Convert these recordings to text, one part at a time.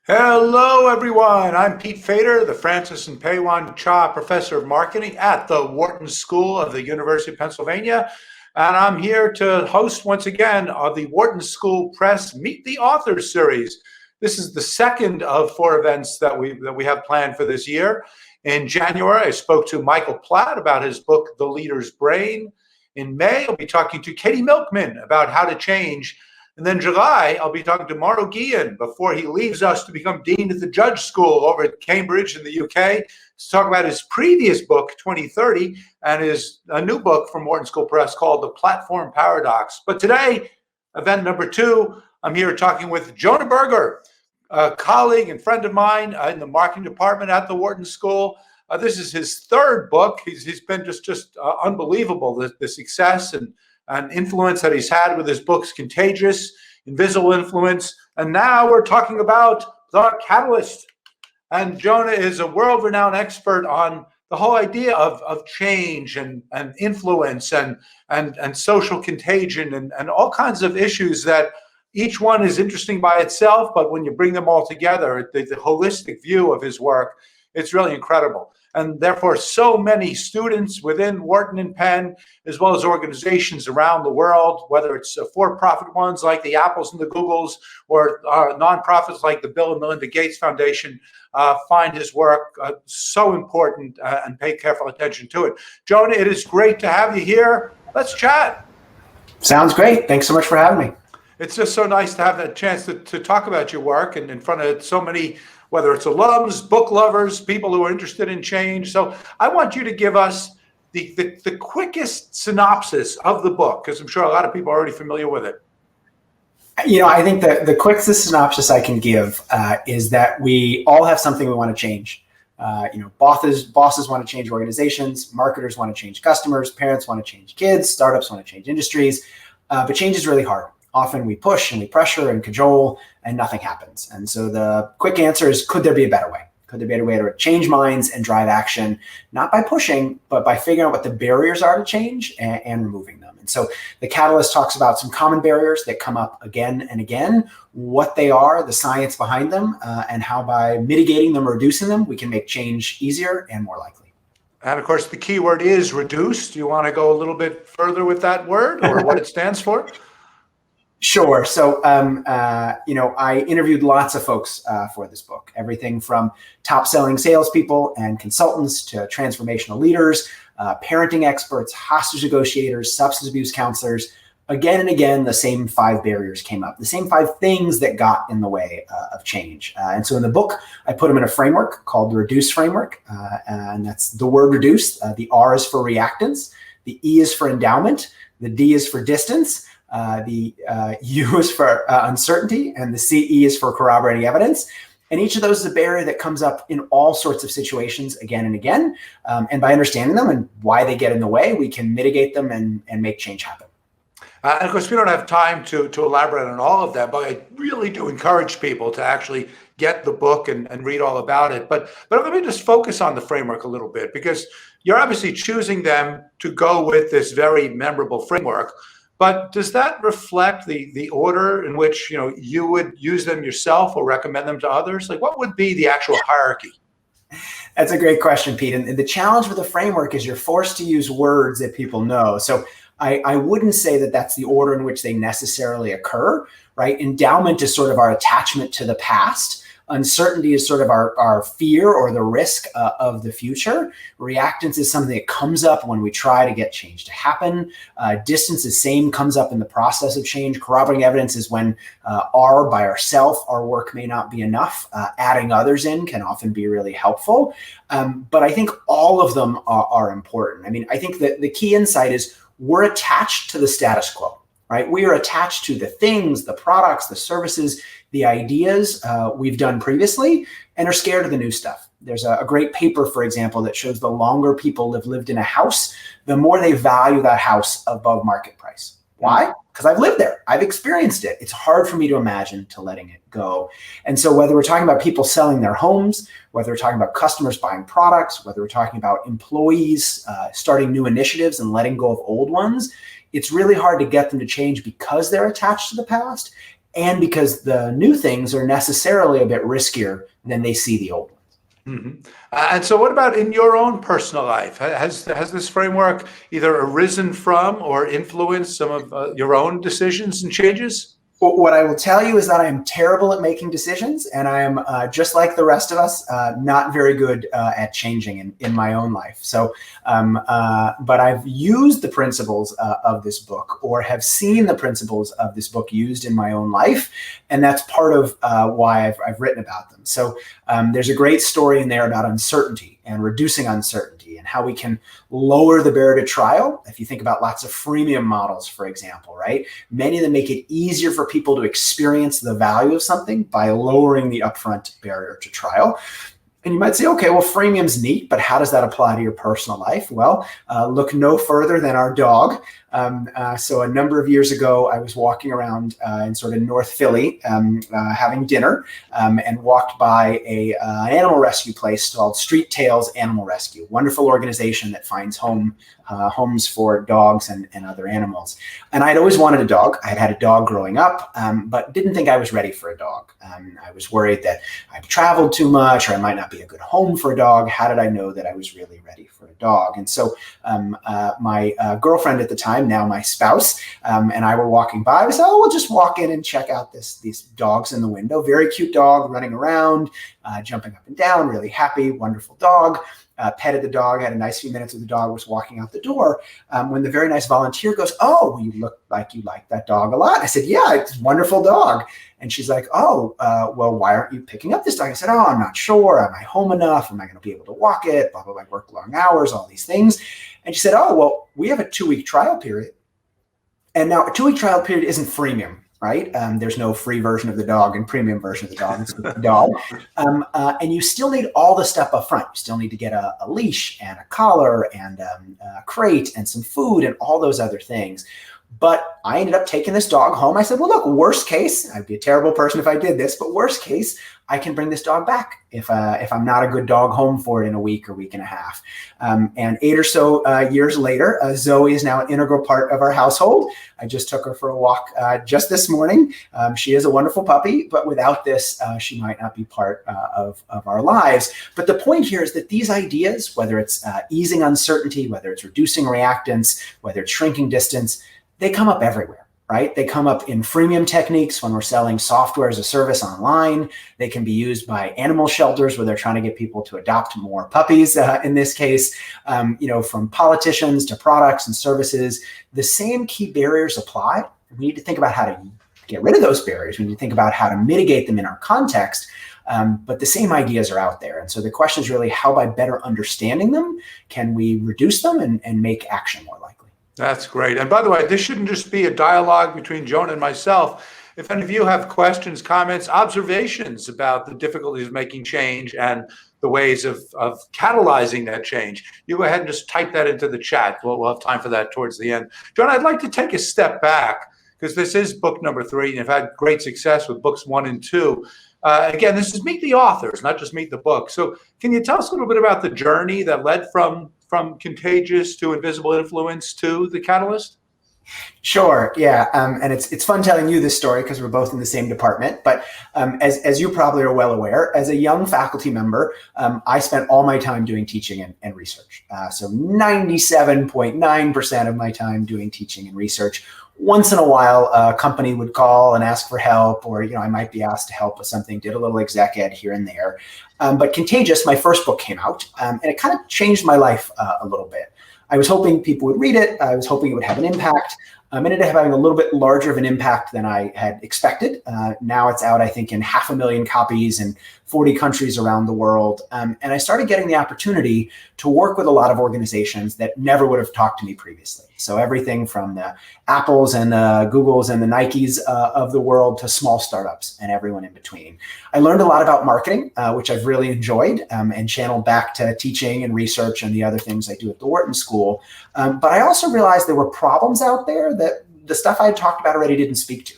Hello, everyone. I'm Pete Fader, the Francis and Peiwan Cha Professor of Marketing at the Wharton School of the University of Pennsylvania. And I'm here to host once again the Wharton School Press Meet the Authors series. This is the second of four events that we have planned for this year. In January, I spoke to Michael Platt about his book, The Leader's Brain. In May, I'll be talking to Katie Milkman about how to change. And then July, I'll be talking to Mauro Guillen before he leaves us to become Dean at the Judge School over at Cambridge in the UK to talk about his previous book, 2030, and his new book from Wharton School Press called The Platform Paradox. But today, event number two, I'm here talking with Jonah Berger, a colleague and friend of mine in the marketing department at the Wharton School. This is his third book. He's been just unbelievable, the success and influence that he's had with his books, Contagious, Invisible Influence. And now we're talking about The Catalyst. And Jonah is a world-renowned expert on the whole idea of change and influence and social contagion and all kinds of issues that each one is interesting by itself, but when you bring them all together, the holistic view of his work, it's really incredible. And therefore, so many students within Wharton and Penn, as well as organizations around the world, whether it's for-profit ones like the Apples and the Googles, or nonprofits like the Bill and Melinda Gates Foundation, find his work so important and pay careful attention to it. Jonah, it is great to have you here. Let's chat. Sounds great. Thanks so much for having me. It's just so nice to have that chance to talk about your work and in front of so many, whether it's alums, book lovers, people who are interested in change. So I want you to give us the quickest synopsis of the book, because I'm sure a lot of people are already familiar with it. I think that the quickest synopsis I can give is that we all have something we want to change. Bosses want to change organizations, marketers want to change customers, parents want to change kids, startups want to change industries, but change is really hard. Often we push and we pressure and cajole and nothing happens. And so the quick answer is, could there be a better way? Could there be a better way to change minds and drive action, not by pushing, but by figuring out what the barriers are to change and removing them? And so the Catalyst talks about some common barriers that come up again and again, what they are, the science behind them, and how by mitigating them or reducing them, we can make change easier and more likely. And of course, the key word is reduce. Do you want to go a little bit further with that word or what it stands for? Sure. So, I interviewed lots of folks for this book, everything from top-selling salespeople and consultants to transformational leaders, parenting experts, hostage negotiators, substance abuse counselors. Again and again, the same 5 barriers came up, the same 5 things that got in the way of change. And so in the book, I put them in a framework called the REDUCE framework. And that's the word reduce. The R is for reactance. The E is for endowment. The D is for distance. The U is for uncertainty, and the CE is for corroborating evidence. And each of those is a barrier that comes up in all sorts of situations again and again. And by understanding them and why they get in the way, we can mitigate them and make change happen. And of course, we don't have time to elaborate on all of that, but I really do encourage people to actually get the book and read all about it. But let me just focus on the framework a little bit, because you're obviously choosing them to go with this very memorable framework. But does that reflect the order in which you would use them yourself or recommend them to others? Like, what would be the actual hierarchy? That's a great question, Pete. And the challenge with the framework is you're forced to use words that people know. So I wouldn't say that that's the order in which they necessarily occur, right? Endowment is sort of our attachment to the past. Uncertainty is sort of our fear or the risk of the future. Reactance is something that comes up when we try to get change to happen. Distance is same, comes up in the process of change. Corroborating evidence is when by ourselves, our work may not be enough. Adding others in can often be really helpful. But I think all of them are important. I mean, I think that the key insight is we're attached to the status quo. Right? We are attached to the things, the products, the services, the ideas we've done previously, and are scared of the new stuff. There's a great paper, for example, that shows the longer people have lived in a house, the more they value that house above market price. Why? Because I've lived there. I've experienced it. It's hard for me to imagine letting it go. And so whether we're talking about people selling their homes, whether we're talking about customers buying products, whether we're talking about employees starting new initiatives and letting go of old ones, it's really hard to get them to change because they're attached to the past. and because the new things are necessarily a bit riskier than they see the old ones. And so what about in your own personal life? Has this framework either arisen from or influenced some of your own decisions and changes? What I will tell you is that I am terrible at making decisions, and I am just like the rest of us, not very good at changing in my own life. So, but I've used the principles of this book, or have seen the principles of this book used in my own life, and that's part of why I've written about them. So there's a great story in there about uncertainty and reducing uncertainty and how we can lower the barrier to trial. If you think about lots of freemium models, for example, right? Many of them make it easier for people to experience the value of something by lowering the upfront barrier to trial. And you might say, okay, well, freemium's neat, but how does that apply to your personal life? Well, look no further than our dog. So a number of years ago, I was walking around in sort of North Philly having dinner and walked by an animal rescue place called Street Tales Animal Rescue, wonderful organization that finds homes for dogs and other animals. And I'd always wanted a dog. I had had a dog growing up, but didn't think I was ready for a dog. I was worried that I'd traveled too much, or I might not be a good home for a dog. How did I know that I was really ready for a dog? And so my girlfriend at the time, now my spouse, and I were walking by. We said, oh, we'll just walk in and check out these dogs in the window. Very cute dog running around, jumping up and down, really happy, wonderful dog. Petted the dog, had a nice few minutes with the dog, was walking out the door when the very nice volunteer goes, oh, well, you look like you like that dog a lot. I said, yeah, it's a wonderful dog. And she's like, oh, well, why aren't you picking up this dog? I said, oh, I'm not sure. Am I home enough? Am I going to be able to walk it? Blah, blah, blah, I work long hours, all these things. And she said, oh, well, we have a 2-week trial period. And now a 2-week trial period isn't freemium, right? There's no free version of the dog and premium version of the dog. It's the dog. And you still need all the stuff up front. You still need to get a leash and a collar and a crate and some food and all those other things. But I ended up taking this dog home. I said, well, look, worst case, I'd be a terrible person if I did this, but worst case, I can bring this dog back if I'm not a good dog home for it in a week or week and a half. And 8 or so years later, Zoe is now an integral part of our household. I just took her for a walk just this morning. She is a wonderful puppy, but without this, she might not be part of our lives. But the point here is that these ideas, whether it's easing uncertainty, whether it's reducing reactance, whether it's shrinking distance, they come up everywhere, right? They come up in freemium techniques when we're selling software as a service online. They can be used by animal shelters where they're trying to get people to adopt more puppies in this case, from politicians to products and services. The same key barriers apply. We need to think about how to get rid of those barriers. We need to think about how to mitigate them in our context. But the same ideas are out there. And so the question is really how, by better understanding them, can we reduce them and make action more likely? That's great. And by the way, this shouldn't just be a dialogue between Jonah and myself. If any of you have questions, comments, observations about the difficulties of making change and the ways of catalyzing that change, you go ahead and just type that into the chat. We'll have time for that towards the end. Jonah, I'd like to take a step back because this is book number 3, and you've had great success with books 1 and 2. Again, this is meet the authors, not just meet the book. So can you tell us a little bit about the journey that led from Contagious to Invisible Influence to The Catalyst? Sure. Yeah. And it's fun telling you this story because we're both in the same department. But as you probably are well aware, as a young faculty member, I spent all my time doing teaching and research. So 97.9% of my time doing teaching and research. Once in a while, a company would call and ask for help, or I might be asked to help with something, did a little exec ed here and there. But Contagious, my first book, came out, and it kind of changed my life a little bit. I was hoping people would read it. I was hoping it would have an impact. It ended up having a little bit larger of an impact than I had expected. Now it's out, I think, in 500,000 copies in 40 countries around the world. And I started getting the opportunity to work with a lot of organizations that never would have talked to me previously. So everything from the Apples and the Googles and the Nikes of the world to small startups and everyone in between. I learned a lot about marketing, which I've really enjoyed, and channeled back to teaching and research and the other things I do at the Wharton School. But I also realized there were problems out there that the stuff I had talked about already didn't speak to.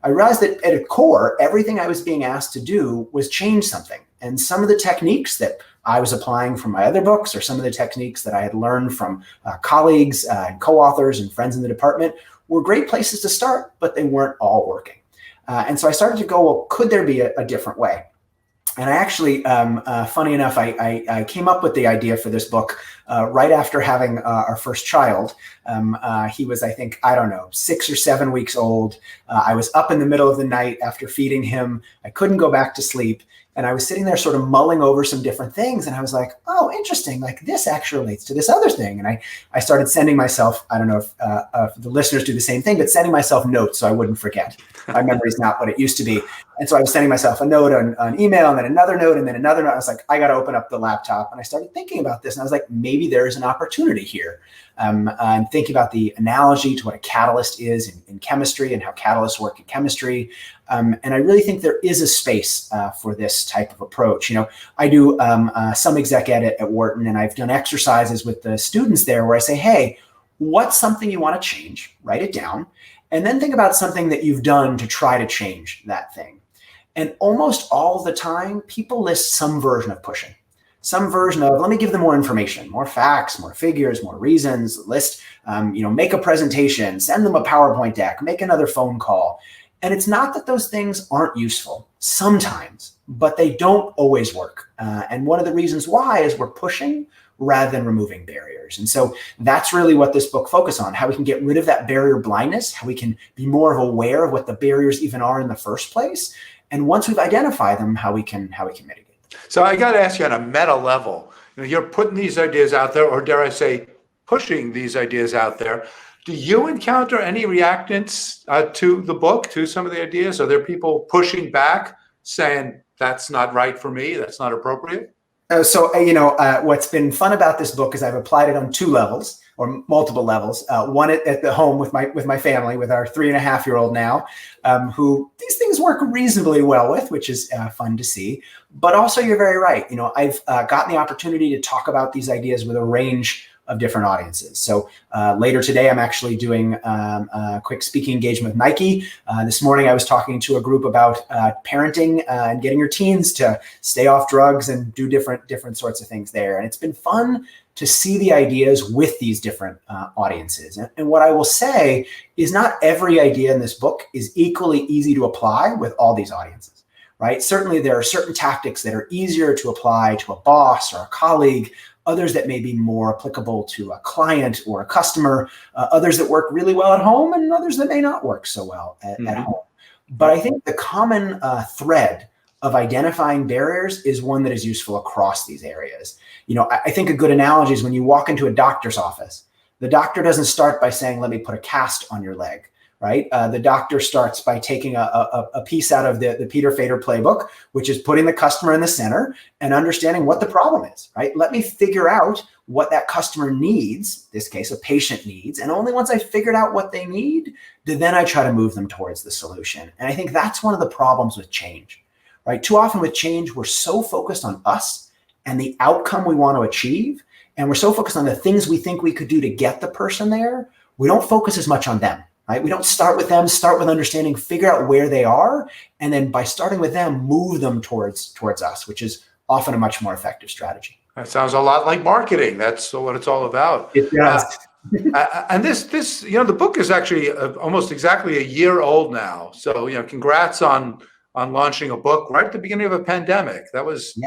I realized that at its core, everything I was being asked to do was change something. And some of the techniques that I was applying from my other books, or some of the techniques that I had learned from colleagues and co-authors and friends in the department, were great places to start, but they weren't all working. And so I started to go, well, could there be a different way? And I actually, funny enough, I came up with the idea for this book right after having our first child. He was, I think, I don't know, 6 or 7 weeks old. I was up in the middle of the night after feeding him. I couldn't go back to sleep. And I was sitting there sort of mulling over some different things. And I was like, oh, interesting. Like this actually relates to this other thing. And I started sending myself, I don't know if the listeners do the same thing, but sending myself notes so I wouldn't forget. My memory is not what it used to be. And so I was sending myself a note on email and then another note and then another note. I was like, I got to open up the laptop. And I started thinking about this. And I was like, maybe there is an opportunity here. I'm thinking about the analogy to what a catalyst is in chemistry and how catalysts work in chemistry. And I really think there is a space for this type of approach. You know, I do some exec ed at Wharton, and I've done exercises with the students there where I say, hey, what's something you want to change? Write it down. And then think about something that you've done to try to change that thing. And almost all the time, people list some version of pushing. Some version of, let me give them more information, more facts, more figures, more reasons, list, make a presentation, send them a PowerPoint deck, make another phone call. And it's not that those things aren't useful sometimes, but they don't always work. And one of the reasons why is we're pushing rather than removing barriers. And so that's really what this book focuses on, how we can get rid of that barrier blindness, how we can be more aware of what the barriers even are in the first place. And once we've identified them, how we can mitigate. So I got to ask you on a meta level, you're putting these ideas out there, or dare I say, pushing these ideas out there. Do you encounter any reactants to the book, to some of the ideas? Are there people pushing back, saying that's not right for me, that's not appropriate? What's been fun about this book is I've applied it on 2 levels or multiple levels. One at the home with my family, with our 3.5-year-old now, who these things work reasonably well with, which is fun to see. But also, you're very right. I've gotten the opportunity to talk about these ideas with a range of different audiences. So later today, I'm actually doing a quick speaking engagement with Nike. This morning, I was talking to a group about parenting and getting your teens to stay off drugs and do different sorts of things there. And it's been fun to see the ideas with these different audiences. And what I will say is not every idea in this book is equally easy to apply with all these audiences, right? Certainly, there are certain tactics that are easier to apply to a boss or a colleague, others that may be more applicable to a client or a customer, others that work really well at home, and others that may not work so well at home. But I think the common thread of identifying barriers is one that is useful across these areas. I think a good analogy is when you walk into a doctor's office, the doctor doesn't start by saying, let me put a cast on your leg. Right? The doctor starts by taking a piece out of the Peter Fader playbook, which is putting the customer in the center and understanding what the problem is, right? Let me figure out what that customer needs, in this case, a patient needs. And only once I figured out what they need, then I try to move them towards the solution. And I think that's one of the problems with change, right? Too often with change, we're so focused on us and the outcome we want to achieve. And we're so focused on the things we think we could do to get the person there. We don't focus as much on them. Right? We don't start with them, start with understanding, figure out where they are, and then by starting with them, move them towards us, which is often a much more effective strategy. That sounds a lot like marketing. That's what it's all about. It does. And this, the book is actually almost exactly a year old now. So, congrats on launching a book right at the beginning of a pandemic. That was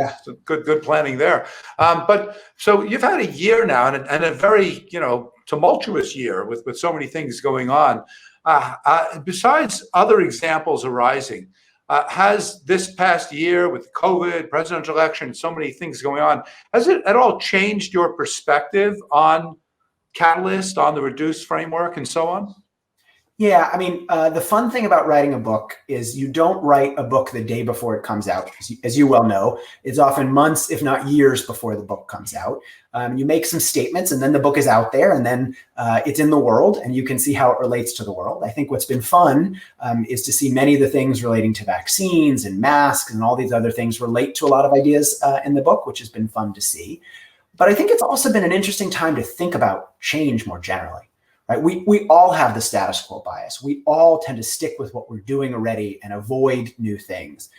good planning there. But so you've had a year now and a very, tumultuous year with so many things going on. Besides other examples arising, has this past year with COVID, presidential election, so many things going on, has it at all changed your perspective on Catalyst, on the reduced framework and so on? Yeah, the fun thing about writing a book is you don't write a book the day before it comes out. As you well know, it's often months, if not years before the book comes out. You make some statements and then the book is out there and then it's in the world and you can see how it relates to the world. I think what's been fun is to see many of the things relating to vaccines and masks and all these other things relate to a lot of ideas in the book, which has been fun to see. But I think it's also been an interesting time to think about change more generally. Right? We all have the status quo bias. We all tend to stick with what we're doing already and avoid new things.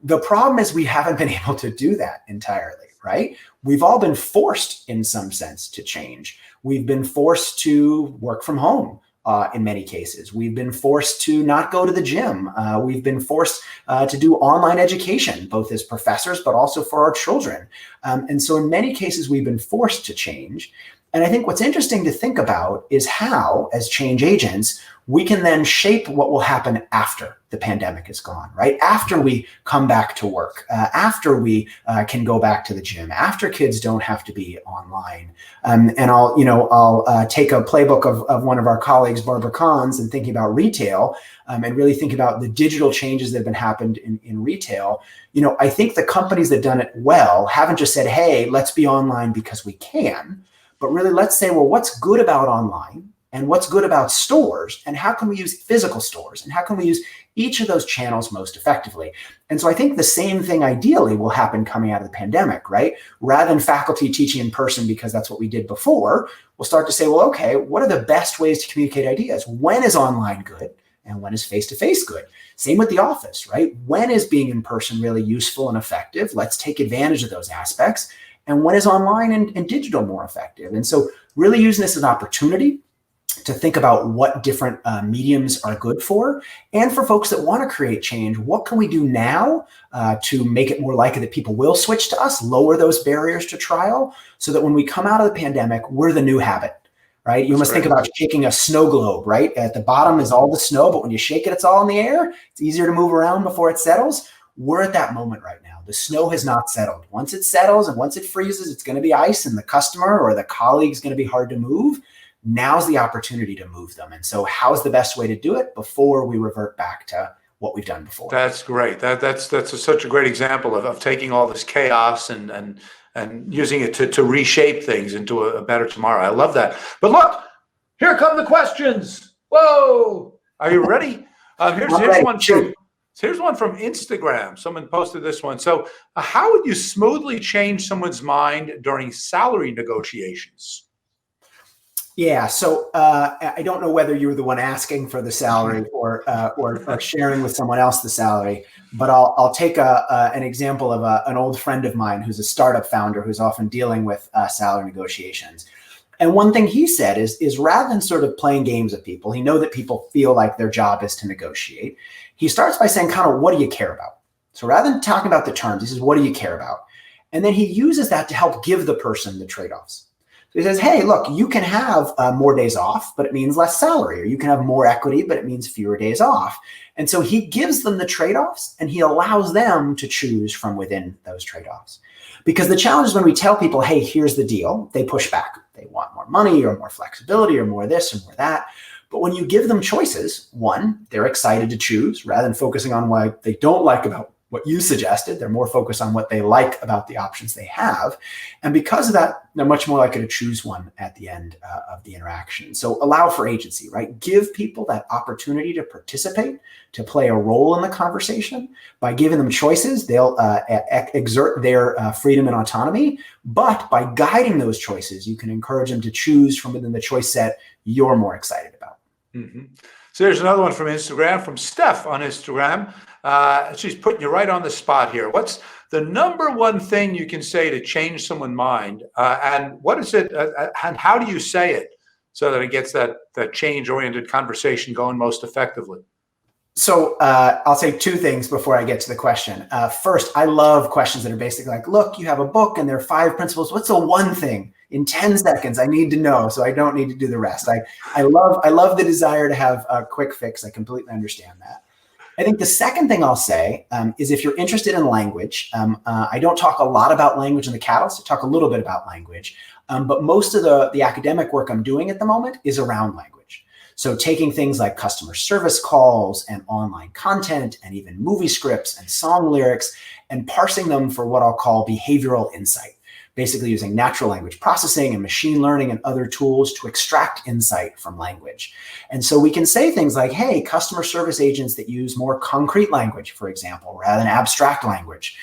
The problem is we haven't been able to do that entirely, right? We've all been forced in some sense to change. We've been forced to work from home. in many cases. We've been forced to not go to the gym. We've been forced to do online education, both as professors, but also for our children. And so in many cases, we've been forced to change. And I think what's interesting to think about is how, as change agents, we can then shape what will happen after the pandemic is gone, right? After we come back to work, after we can go back to the gym, after kids don't have to be online. And I'll take a playbook of one of our colleagues, Barbara Kahn's, and thinking about retail and really think about the digital changes that have been happened in retail. I think the companies that have done it well haven't just said, hey, let's be online because we can, but really let's say, well, what's good about online and what's good about stores, and how can we use physical stores, and how can we use each of those channels most effectively? And so I think the same thing ideally will happen coming out of the pandemic, right? Rather than faculty teaching in person because that's what we did before, we'll start to say, well, okay, what are the best ways to communicate ideas? When is online good? And when is face-to-face good? Same with the office, right? When is being in person really useful and effective? Let's take advantage of those aspects. And when is online and digital more effective? And so really using this as an opportunity to think about what different mediums are good for. And for folks that want to create change, what can we do now to make it more likely that people will switch to us, lower those barriers to trial, so that when we come out of the pandemic, we're the new habit, right? You must think about shaking a snow globe, right? At the bottom is all the snow, but when you shake it, it's all in the air. It's easier to move around before it settles. We're at that moment right now. The snow has not settled. Once it settles and once it freezes, it's going to be ice, and the customer or the colleague is going to be hard to move. Now's the opportunity to move them. And so how's the best way to do it before we revert back to what we've done before? That's great. That's such a great example of taking all this chaos and using it to reshape things into a better tomorrow. I love that. But look, here come the questions. Whoa. Are you ready? Here's one from Instagram. Someone posted this one. So how would you smoothly change someone's mind during salary negotiations? Yeah, so I don't know whether you were the one asking for the salary or sharing with someone else the salary, but I'll take an example of an old friend of mine who's a startup founder who's often dealing with salary negotiations. And one thing he said is rather than sort of playing games with people, he knows that people feel like their job is to negotiate. He starts by saying, kind of, what do you care about? So rather than talking about the terms, he says, what do you care about? And then he uses that to help give the person the trade-offs. So he says, hey, look, you can have more days off, but it means less salary, or you can have more equity, but it means fewer days off. And so he gives them the trade-offs and he allows them to choose from within those trade-offs. Because the challenge is when we tell people, hey, here's the deal, they push back. They want more money or more flexibility or more this or more that. But when you give them choices, one, they're excited to choose rather than focusing on what they don't like about what you suggested. They're more focused on what they like about the options they have. And because of that, they're much more likely to choose one at the end of the interaction. So allow for agency, right? Give people that opportunity to participate, to play a role in the conversation. By giving them choices, they'll exert their freedom and autonomy. But by guiding those choices, you can encourage them to choose from within the choice set you're more excited about. Mm-hmm. So there's another one from Instagram, from Steph on Instagram. She's putting you right on the spot here. What's the number one thing you can say to change someone's mind? And what is it? And how do you say it so that it gets that change-oriented conversation going most effectively? So I'll say two things before I get to the question. First, I love questions that are basically like, look, you have a book and there are 5 principles. What's the one thing in 10 seconds I need to know so I don't need to do the rest? I love the desire to have a quick fix. I completely understand that. I think the second thing I'll say is if you're interested in language, I don't talk a lot about language in the catalyst. I talk a little bit about language, but most of the academic work I'm doing at the moment is around language. So taking things like customer service calls and online content and even movie scripts and song lyrics and parsing them for what I'll call behavioral insight, basically using natural language processing and machine learning and other tools to extract insight from language. And so we can say things like, hey, customer service agents that use more concrete language, for example, rather than abstract language,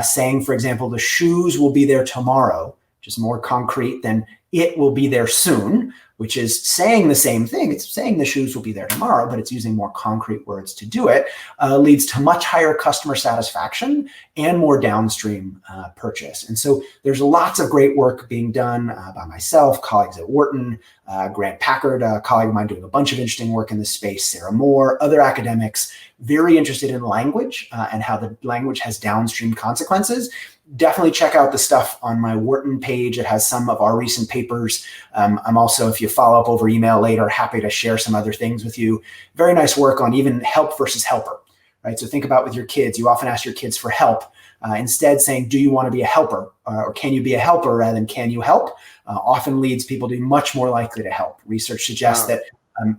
saying, for example, the shoes will be there tomorrow, which is more concrete than it will be there soon, which is saying the same thing. It's saying the shoes will be there tomorrow, but it's using more concrete words to do it, leads to much higher customer satisfaction and more downstream purchase. And so there's lots of great work being done by myself, colleagues at Wharton, Grant Packard, a colleague of mine doing a bunch of interesting work in this space, Sarah Moore, other academics, very interested in language and how the language has downstream consequences. Definitely check out the stuff on my Wharton page. It has some of our recent papers. I'm also, if you follow up over email later, happy to share some other things with you. Very nice work on even help versus helper, right? So think about with your kids, you often ask your kids for help. Instead saying, do you want to be a helper or can you be a helper rather than can you help, often leads people to be much more likely to help. Research suggests that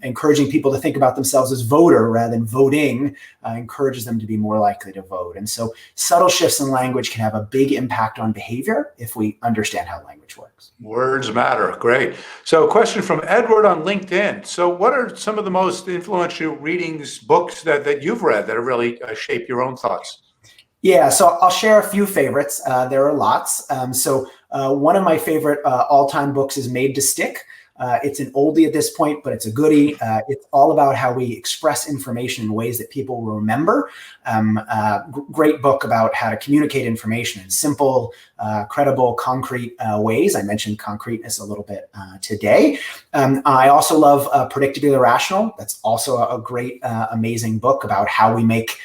encouraging people to think about themselves as voter rather than voting encourages them to be more likely to vote. And so subtle shifts in language can have a big impact on behavior if we understand how language works. Words matter. Great. So a question from Edward on LinkedIn. So what are some of the most influential readings, books that you've read that have really shaped your own thoughts? Yeah, so I'll share a few favorites. There are lots. One of my favorite all-time books is Made to Stick. It's an oldie at this point, but it's a goodie. It's all about how we express information in ways that people will remember. Great book about how to communicate information in simple, credible, concrete ways. I mentioned concreteness a little bit today. I also love Predictably Irrational. That's also a great, amazing book about how we make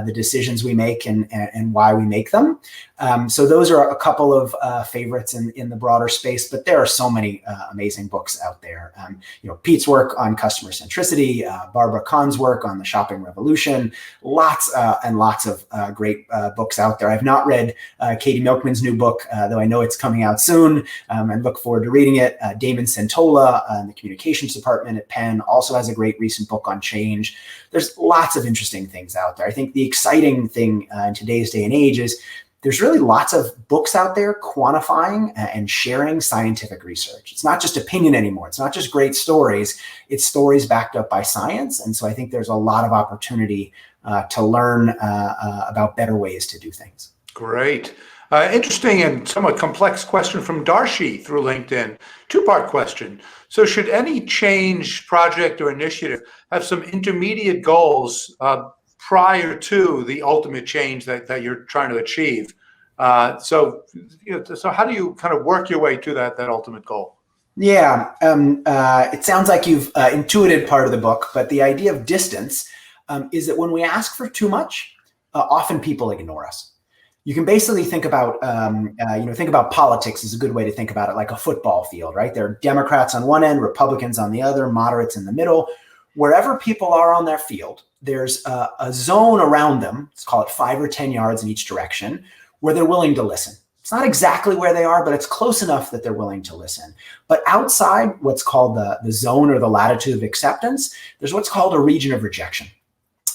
the decisions we make and why we make them. So those are a couple of favorites in the broader space, but there are so many amazing books out there. Pete's work on customer centricity, Barbara Kahn's work on the shopping revolution, lots and lots of great books out there. I've not read Katie Milkman's new book, though I know it's coming out soon and look forward to reading it. Damon Centola in the communications department at Penn also has a great recent book on change. There's lots of interesting things out there. I think the exciting thing in today's day and age is there's really lots of books out there quantifying and sharing scientific research. It's not just opinion anymore. It's not just great stories. It's stories backed up by science. And so I think there's a lot of opportunity to learn about better ways to do things. Great. Interesting and somewhat complex question from Darshi through LinkedIn. Two-part question. So should any change, project, or initiative have some intermediate goals prior to the ultimate change that you're trying to achieve? So how do you kind of work your way to that ultimate goal? Yeah, it sounds like you've intuited part of the book, but the idea of distance is that when we ask for too much, often people ignore us. You can basically think about, think about politics is a good way to think about it, like a football field, right? There are Democrats on one end, Republicans on the other, moderates in the middle. Wherever people are on their field, there's a zone around them, let's call it 5 or 10 yards in each direction, where they're willing to listen. It's not exactly where they are, but it's close enough that they're willing to listen. But outside what's called the zone or the latitude of acceptance, there's what's called a region of rejection.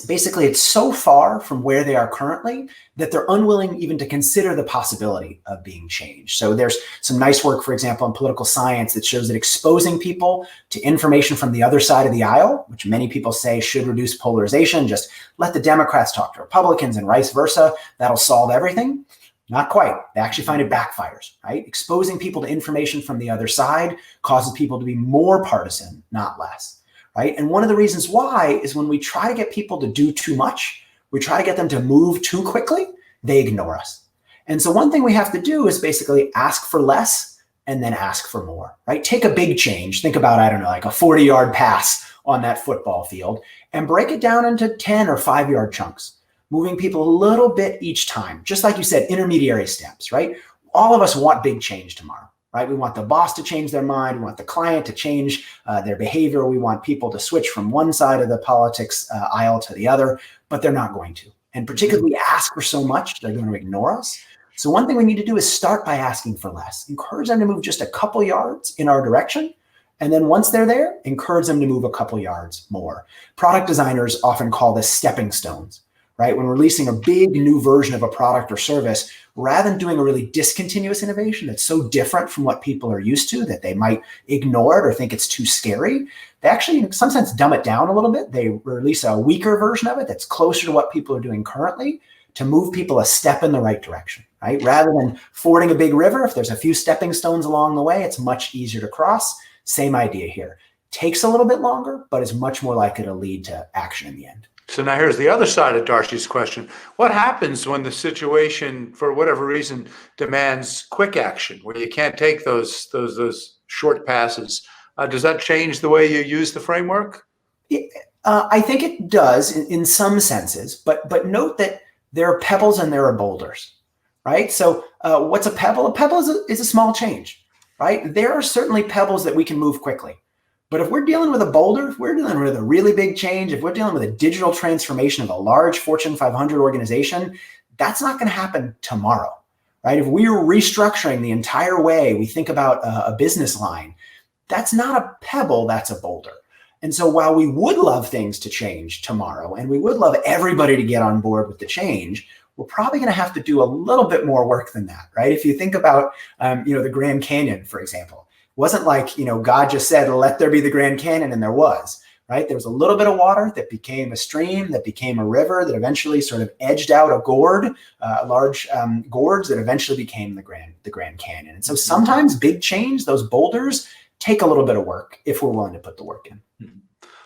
Basically, it's so far from where they are currently that they're unwilling even to consider the possibility of being changed. So there's some nice work, for example, in political science that shows that exposing people to information from the other side of the aisle, which many people say should reduce polarization, just let the Democrats talk to Republicans and vice versa, that'll solve everything. Not quite. They actually find it backfires, right? Exposing people to information from the other side causes people to be more partisan, not less. Right. And one of the reasons why is when we try to get people to do too much, we try to get them to move too quickly, they ignore us. And so one thing we have to do is basically ask for less and then ask for more, right? Take a big change. Think about, I don't know, like a 40-yard pass on that football field and break it down into 10 or 5-yard chunks, moving people a little bit each time. Just like you said, intermediary steps, right? All of us want big change tomorrow. Right? We want the boss to change their mind. We want the client to change their behavior. We want people to switch from one side of the politics aisle to the other, but they're not going to. And particularly ask for so much, they're going to ignore us. So one thing we need to do is start by asking for less. Encourage them to move just a couple yards in our direction. And then once they're there, encourage them to move a couple yards more. Product designers often call this stepping stones. Right? When releasing a big new version of a product or service, rather than doing a really discontinuous innovation that's so different from what people are used to that they might ignore it or think it's too scary, they actually in some sense dumb it down a little bit. They release a weaker version of it that's closer to what people are doing currently to move people a step in the right direction. right? Rather than fording a big river, if there's a few stepping stones along the way, it's much easier to cross. Same idea here. Takes a little bit longer, but is much more likely to lead to action in the end. So now here's the other side of Darcy's question. What happens when the situation, for whatever reason, demands quick action, where you can't take those short passes? Does that change the way you use the framework? I think it does in some senses, but note that there are pebbles and there are boulders, right? So what's a pebble? A pebble is a small change, right? There are certainly pebbles that we can move quickly. But if we're dealing with a boulder, if we're dealing with a really big change, if we're dealing with a digital transformation of a large Fortune 500 organization, that's not going to happen tomorrow, right? If we're restructuring the entire way we think about a business line, that's not a pebble, that's a boulder. And so while we would love things to change tomorrow, and we would love everybody to get on board with the change, we're probably going to have to do a little bit more work than that, right? If you think about, the Grand Canyon, for example, it wasn't like, God just said, let there be the Grand Canyon, and there was, right? There was a little bit of water that became a stream, that became a river, that eventually sort of edged out a gorge, a large gorge that eventually became the Grand Canyon. And so sometimes big change, those boulders, take a little bit of work if we're willing to put the work in.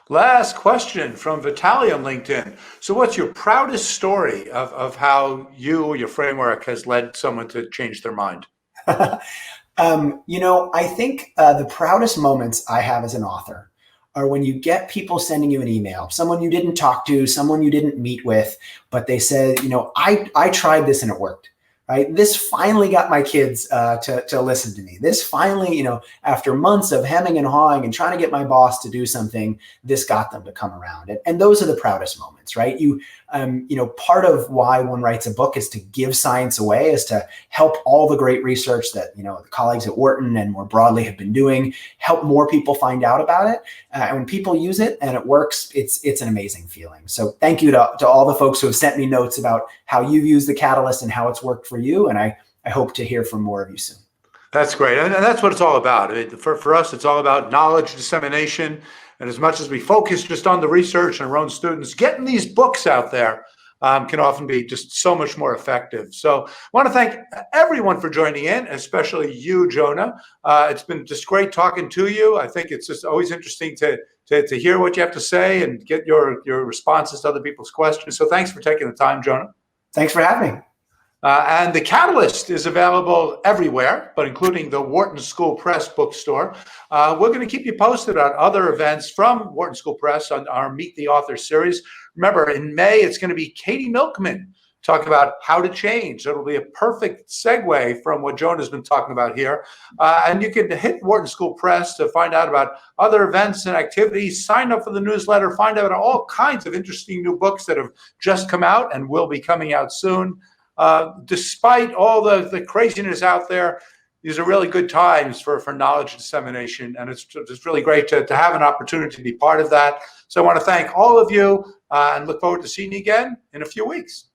Last question from Vitaly on LinkedIn. So what's your proudest story of how your framework has led someone to change their mind? I think the proudest moments I have as an author are when you get people sending you an email, someone you didn't talk to, someone you didn't meet with, but they said, I tried this and it worked. Right? This finally got my kids to listen to me. This finally, after months of hemming and hawing and trying to get my boss to do something, this got them to come around. And those are the proudest moments, right? Part of why one writes a book is to give science away, is to help all the great research that, the colleagues at Wharton and more broadly have been doing, help more people find out about it. And when people use it and it works, it's an amazing feeling. So thank you to all the folks who have sent me notes about how you've used the Catalyst and how it's worked for you. And I hope to hear from more of you soon. That's great. And that's what it's all about. For us, it's all about knowledge dissemination. And as much as we focus just on the research and our own students, getting these books out there can often be just so much more effective. So I want to thank everyone for joining in, especially you, Jonah. It's been just great talking to you. I think it's just always interesting to hear what you have to say and get your responses to other people's questions. So thanks for taking the time, Jonah. Thanks for having me. And the Catalyst is available everywhere, but including the Wharton School Press bookstore. We're going to keep you posted on other events from Wharton School Press on our Meet the Author series. Remember, in May, it's going to be Katie Milkman talking about how to change. It'll be a perfect segue from what Jonah's been talking about here. And you can hit Wharton School Press to find out about other events and activities, sign up for the newsletter, find out all kinds of interesting new books that have just come out and will be coming out soon. Despite all the craziness out there, these are really good times for knowledge dissemination, and it's just really great to have an opportunity to be part of that. So I want to thank all of you and look forward to seeing you again in a few weeks.